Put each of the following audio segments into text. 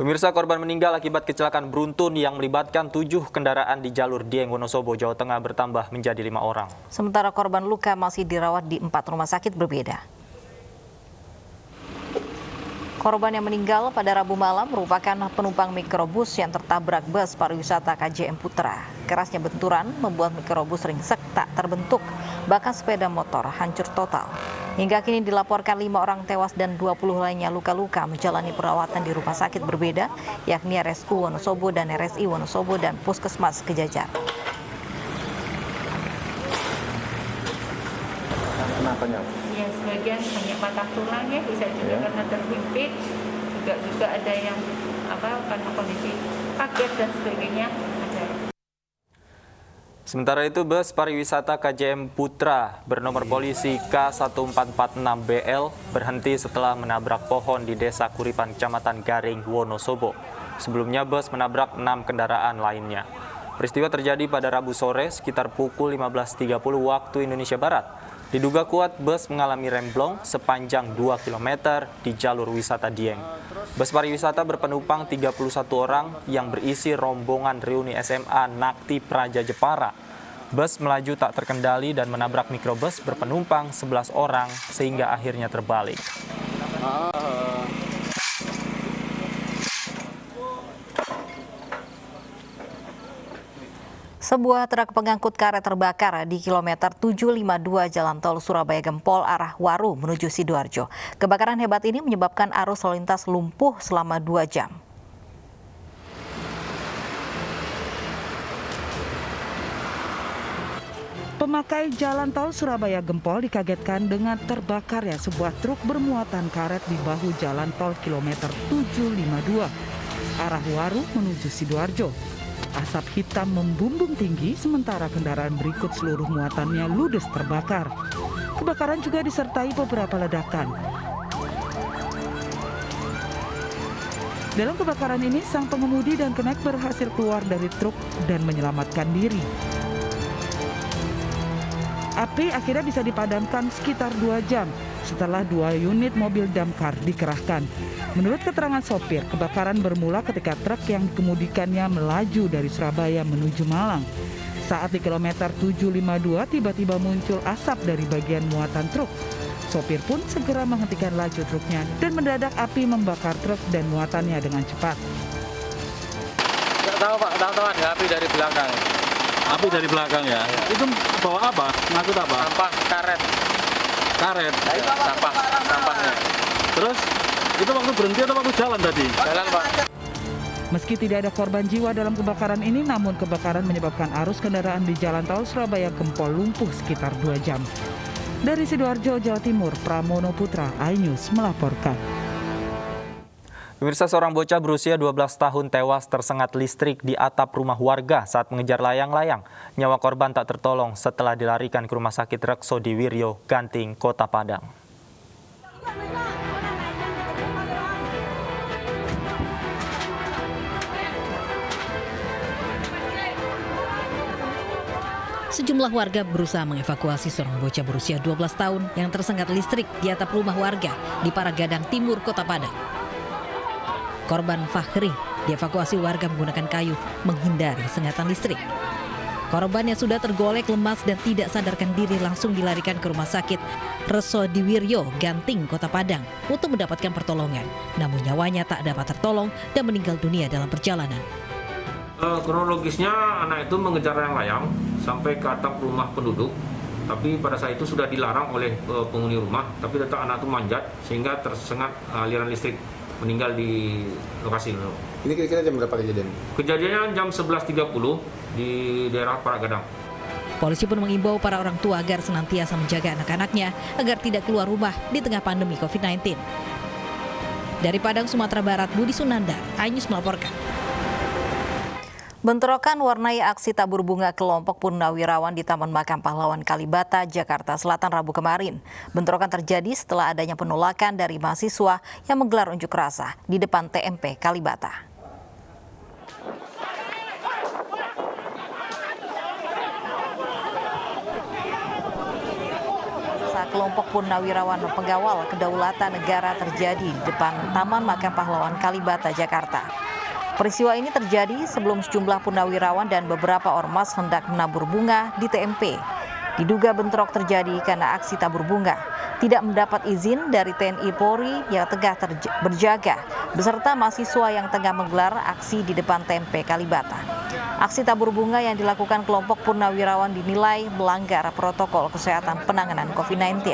Pemirsa, korban meninggal akibat kecelakaan beruntun yang melibatkan 7 kendaraan di jalur Dieng, Wonosobo, Jawa Tengah bertambah menjadi 5 orang. Sementara korban luka masih dirawat di 4 rumah sakit berbeda. Korban yang meninggal pada Rabu malam merupakan penumpang mikrobus yang tertabrak bus pariwisata KJM Putra. Kerasnya benturan membuat mikrobus ringsek tak terbentuk, bahkan sepeda motor hancur total. Hingga kini dilaporkan 5 orang tewas dan 20 lainnya luka-luka menjalani perawatan di rumah sakit berbeda, yakni RSU Wonosobo dan RSI Wonosobo dan Puskesmas Kejajar. Kenapanya? Ya, sebagian hanya patah tulang ya, bisa juga karena terhimpit, juga ada yang karena kondisi kaget dan sebagainya. Sementara itu, bus pariwisata KJM Putra bernomor polisi K1446BL berhenti setelah menabrak pohon di Desa Kuripan, Kecamatan Garing, Wonosobo. Sebelumnya bus menabrak 6 kendaraan lainnya. Peristiwa terjadi pada Rabu sore sekitar pukul 15.30 waktu Indonesia Barat. Diduga kuat bus mengalami remblong sepanjang 2 km di jalur wisata Dieng. Bus pariwisata berpenumpang 31 orang yang berisi rombongan reuni SMA Nakti Praja Jepara. Bus melaju tak terkendali dan menabrak mikrobus berpenumpang 11 orang sehingga akhirnya terbalik. Sebuah truk pengangkut karet terbakar di kilometer 752 Jalan Tol Surabaya Gempol arah Waru menuju Sidoarjo. Kebakaran hebat ini menyebabkan arus lalu lintas lumpuh selama 2 jam. Pemakai Jalan Tol Surabaya Gempol dikagetkan dengan terbakarnya sebuah truk bermuatan karet di bahu Jalan Tol kilometer 752 arah Waru menuju Sidoarjo. Asap hitam membumbung tinggi sementara kendaraan berikut seluruh muatannya ludes terbakar. Kebakaran juga disertai beberapa ledakan. Dalam kebakaran ini, sang pengemudi dan kenek berhasil keluar dari truk dan menyelamatkan diri. Api akhirnya bisa dipadamkan sekitar 2 jam setelah 2 unit mobil damkar dikerahkan. Menurut keterangan sopir, kebakaran bermula ketika truk yang dikemudikannya melaju dari Surabaya menuju Malang. Saat di kilometer 752 tiba-tiba muncul asap dari bagian muatan truk. Sopir pun segera menghentikan laju truknya dan mendadak api membakar truk dan muatannya dengan cepat. Nggak tahu Pak, tahu ada api dari belakang. Api dari belakang ya? Itu bawa apa? Ngangkut apa? Sampah, karet. Karet? Sampahnya. Terus? Itu waktu berhenti atau waktu jalan tadi? Jalan Pak. Meski tidak ada korban jiwa dalam kebakaran ini, namun kebakaran menyebabkan arus kendaraan di Jalan Tol Surabaya Gempol lumpuh sekitar 2 jam. Dari Sidoarjo, Jawa Timur, Pramono Putra, iNews melaporkan. Pemirsa, seorang bocah berusia 12 tahun tewas tersengat listrik di atap rumah warga saat mengejar layang-layang. Nyawa korban tak tertolong setelah dilarikan ke Rumah Sakit Rekso Diwiryo, Ganting, Kota Padang. Sejumlah warga berusaha mengevakuasi seorang bocah berusia 12 tahun yang tersengat listrik di atap rumah warga di Paragadang Timur, Kota Padang. Korban Fahri dievakuasi warga menggunakan kayu menghindari sengatan listrik. Korban yang sudah tergolek lemas dan tidak sadarkan diri langsung dilarikan ke Rumah Sakit Rekso Diwiryo, Ganting, Kota Padang untuk mendapatkan pertolongan. Namun nyawanya tak dapat tertolong dan meninggal dunia dalam perjalanan. Kronologisnya anak itu mengejar layang-layang sampai ke atap rumah penduduk, tapi pada saat itu sudah dilarang oleh penghuni rumah, tapi tetap anak itu manjat sehingga tersengat aliran listrik, meninggal di lokasi. Ini kira-kira jam berapa kejadian? Kejadiannya jam 11.30 di daerah Paragadang. Polisi pun mengimbau para orang tua agar senantiasa menjaga anak-anaknya agar tidak keluar rumah di tengah pandemi COVID-19. Dari Padang, Sumatera Barat, Budi Sunanda, iNews melaporkan. Bentrokan warnai aksi tabur bunga kelompok purnawirawan di Taman Makam Pahlawan Kalibata, Jakarta Selatan Rabu kemarin. Bentrokan terjadi setelah adanya penolakan dari mahasiswa yang menggelar unjuk rasa di depan TMP Kalibata. kelompok purnawirawan pengawal kedaulatan negara terjadi di depan Taman Makam Pahlawan Kalibata, Jakarta. Peristiwa ini terjadi sebelum sejumlah purnawirawan dan beberapa ormas hendak menabur bunga di TMP. Diduga bentrok terjadi karena aksi tabur bunga tidak mendapat izin dari TNI Polri yang tengah berjaga beserta mahasiswa yang tengah menggelar aksi di depan TMP Kalibata. Aksi tabur bunga yang dilakukan kelompok purnawirawan dinilai melanggar protokol kesehatan penanganan COVID-19.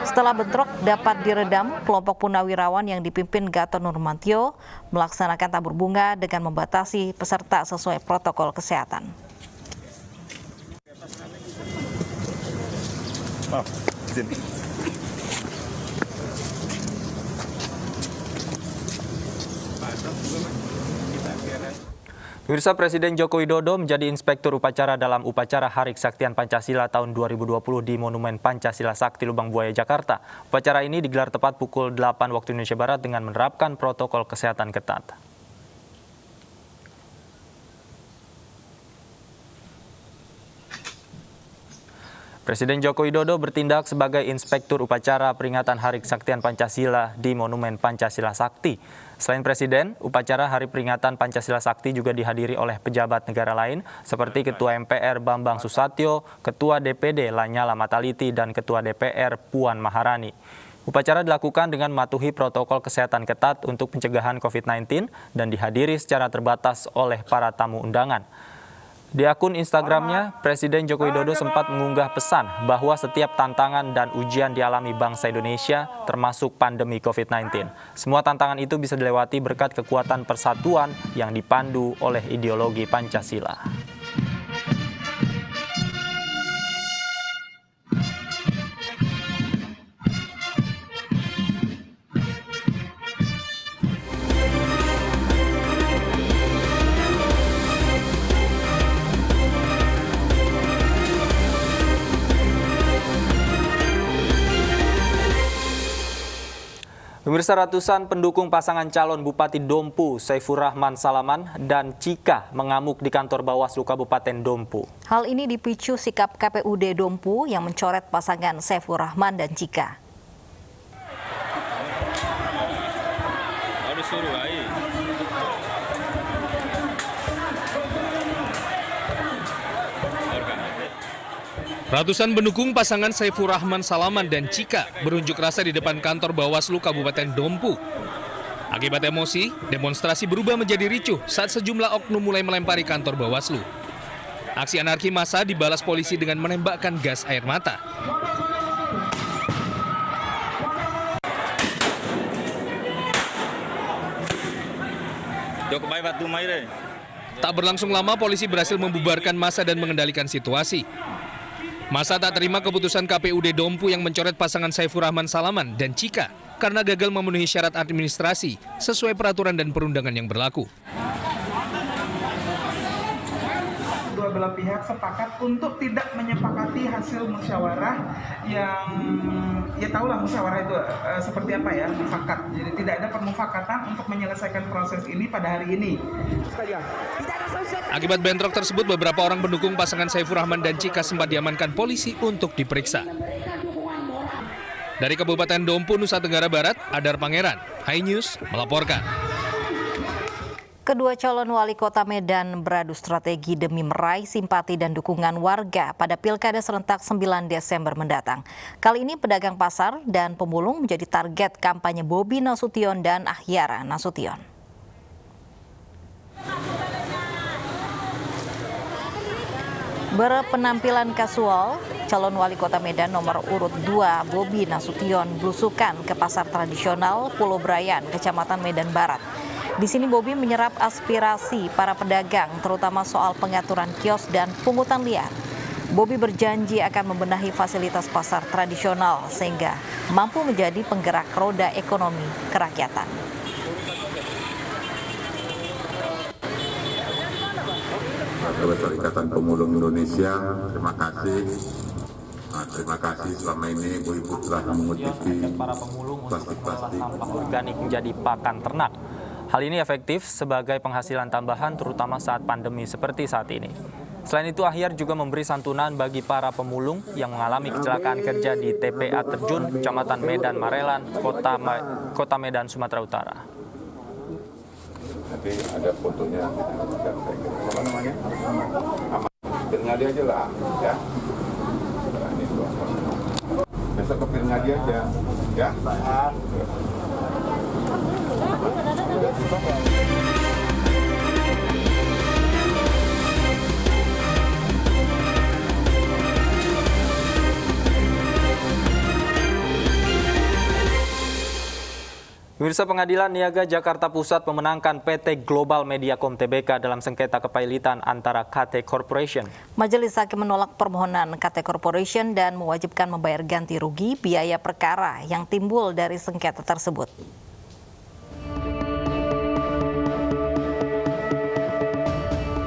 Setelah bentrok dapat diredam, kelompok purnawirawan yang dipimpin Gatot Nurmantio melaksanakan tabur bunga dengan membatasi peserta sesuai protokol kesehatan. Pemirsa, Presiden Joko Widodo menjadi inspektur upacara dalam upacara Hari Kesaktian Pancasila tahun 2020 di Monumen Pancasila Sakti Lubang Buaya, Jakarta. Upacara ini digelar tepat pukul 8 waktu Indonesia Barat dengan menerapkan protokol kesehatan ketat. Presiden Joko Widodo bertindak sebagai inspektur upacara peringatan Hari Kesaktian Pancasila di Monumen Pancasila Sakti. Selain Presiden, upacara Hari Peringatan Pancasila Sakti juga dihadiri oleh pejabat negara lain seperti Ketua MPR Bambang Susatyo, Ketua DPD Lanyala Mataliti, dan Ketua DPR Puan Maharani. Upacara dilakukan dengan mematuhi protokol kesehatan ketat untuk pencegahan COVID-19 dan dihadiri secara terbatas oleh para tamu undangan. Di akun Instagramnya, Presiden Joko Widodo sempat mengunggah pesan bahwa setiap tantangan dan ujian dialami bangsa Indonesia, termasuk pandemi COVID-19. Semua tantangan itu bisa dilewati berkat kekuatan persatuan yang dipandu oleh ideologi Pancasila. Pemirsa, ratusan pendukung pasangan calon Bupati Dompu, Saifur Rahman Salaman dan Cika mengamuk di kantor Bawaslu Kabupaten Dompu. Hal ini dipicu sikap KPUD Dompu yang mencoret pasangan Saifur Rahman dan Cika. Ratusan pendukung pasangan Saifur Rahman Salaman dan Cika berunjuk rasa di depan kantor Bawaslu Kabupaten Dompu. Akibat emosi, demonstrasi berubah menjadi ricuh saat sejumlah oknum mulai melempari kantor Bawaslu. Aksi anarki massa dibalas polisi dengan menembakkan gas air mata. Tak berlangsung lama, polisi berhasil membubarkan massa dan mengendalikan situasi. Massa tak terima keputusan KPUD Dompu yang mencoret pasangan Saifur Rahman Salaman dan Cika karena gagal memenuhi syarat administrasi sesuai peraturan dan perundangan yang berlaku. Dua belah pihak sepakat untuk tidak menyepakati hasil musyawarah yang, ya tahulah musyawarah itu seperti apa ya, mufakat. Jadi tidak ada permufakatan untuk menyelesaikan proses ini pada hari ini. Akibat bentrok tersebut, beberapa orang pendukung pasangan Saifur Rahman dan Cika sempat diamankan polisi untuk diperiksa. Dari Kabupaten Dompu, Nusa Tenggara Barat, Adar Pangeran, iNews melaporkan. Kedua calon wali kota Medan beradu strategi demi meraih simpati dan dukungan warga pada Pilkada serentak 9 Desember mendatang. Kali ini pedagang pasar dan pemulung menjadi target kampanye Bobi Nasution dan Ahyara Nasution. Berpenampilan kasual, calon wali kota Medan nomor urut 2 Bobi Nasution belusukan ke pasar tradisional Pulau Brayan, Kecamatan Medan Barat. Di sini Bobi menyerap aspirasi para pedagang, terutama soal pengaturan kios dan pungutan liar. Bobi berjanji akan membenahi fasilitas pasar tradisional sehingga mampu menjadi penggerak roda ekonomi kerakyatan. Ketua Ikatan Pemulung Indonesia, terima kasih. Terima kasih selama ini Ibu telah mengutip para pemulung untuk mengolah sampah organik menjadi pakan ternak. Hal ini efektif sebagai penghasilan tambahan terutama saat pandemi seperti saat ini. Selain itu, Ahyar juga memberi santunan bagi para pemulung yang mengalami kecelakaan kerja di TPA Terjun, Kecamatan Medan Marelan, Kota Medan, Sumatera Utara. Nanti ada fotonya. Apa namanya? Pirngadi aja lah, ya. Besok ke Pirngadi aja, ya. Pemirsa, Pengadilan Niaga Jakarta Pusat memenangkan PT Global Mediacom Tbk dalam sengketa kepailitan antara KT Corporation. Majelis Hakim menolak permohonan KT Corporation dan mewajibkan membayar ganti rugi biaya perkara yang timbul dari sengketa tersebut.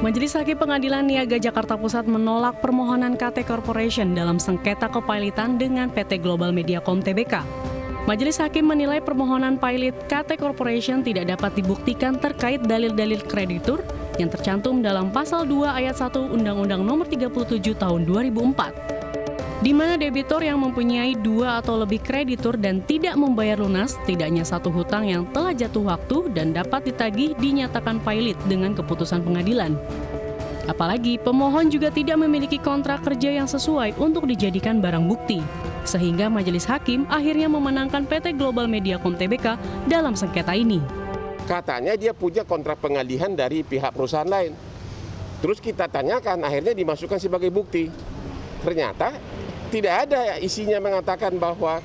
Majelis Hakim Pengadilan Niaga Jakarta Pusat menolak permohonan KT Corporation dalam sengketa kepailitan dengan PT Global Mediacom Tbk. Majelis Hakim menilai permohonan pilot KT Corporation tidak dapat dibuktikan terkait dalil-dalil kreditur yang tercantum dalam Pasal 2 Ayat 1 Undang-Undang Nomor 37 Tahun 2004, di mana debitur yang mempunyai 2 atau lebih kreditur dan tidak membayar lunas setidaknya satu hutang yang telah jatuh waktu dan dapat ditagih dinyatakan pilot dengan keputusan pengadilan. Apalagi pemohon juga tidak memiliki kontrak kerja yang sesuai untuk dijadikan barang bukti, sehingga Majelis Hakim akhirnya memenangkan PT Global Mediacom Tbk dalam sengketa ini. Katanya dia punya kontrak pengalihan dari pihak perusahaan lain. Terus kita tanyakan, akhirnya dimasukkan sebagai bukti. Ternyata tidak ada isinya mengatakan bahwa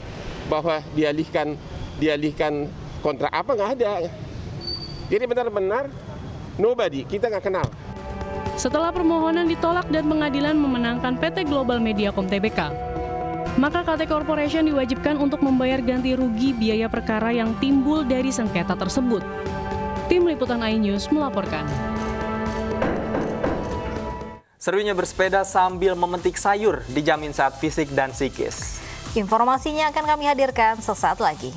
dialihkan kontrak apa, nggak ada. Jadi benar-benar nobody, kita nggak kenal. Setelah permohonan ditolak dan pengadilan memenangkan PT Global Mediacom Tbk, maka KT Corporation diwajibkan untuk membayar ganti rugi biaya perkara yang timbul dari sengketa tersebut. Tim Liputan iNews melaporkan. Serunya bersepeda sambil memetik sayur dijamin sehat fisik dan psikis. Informasinya akan kami hadirkan sesaat lagi.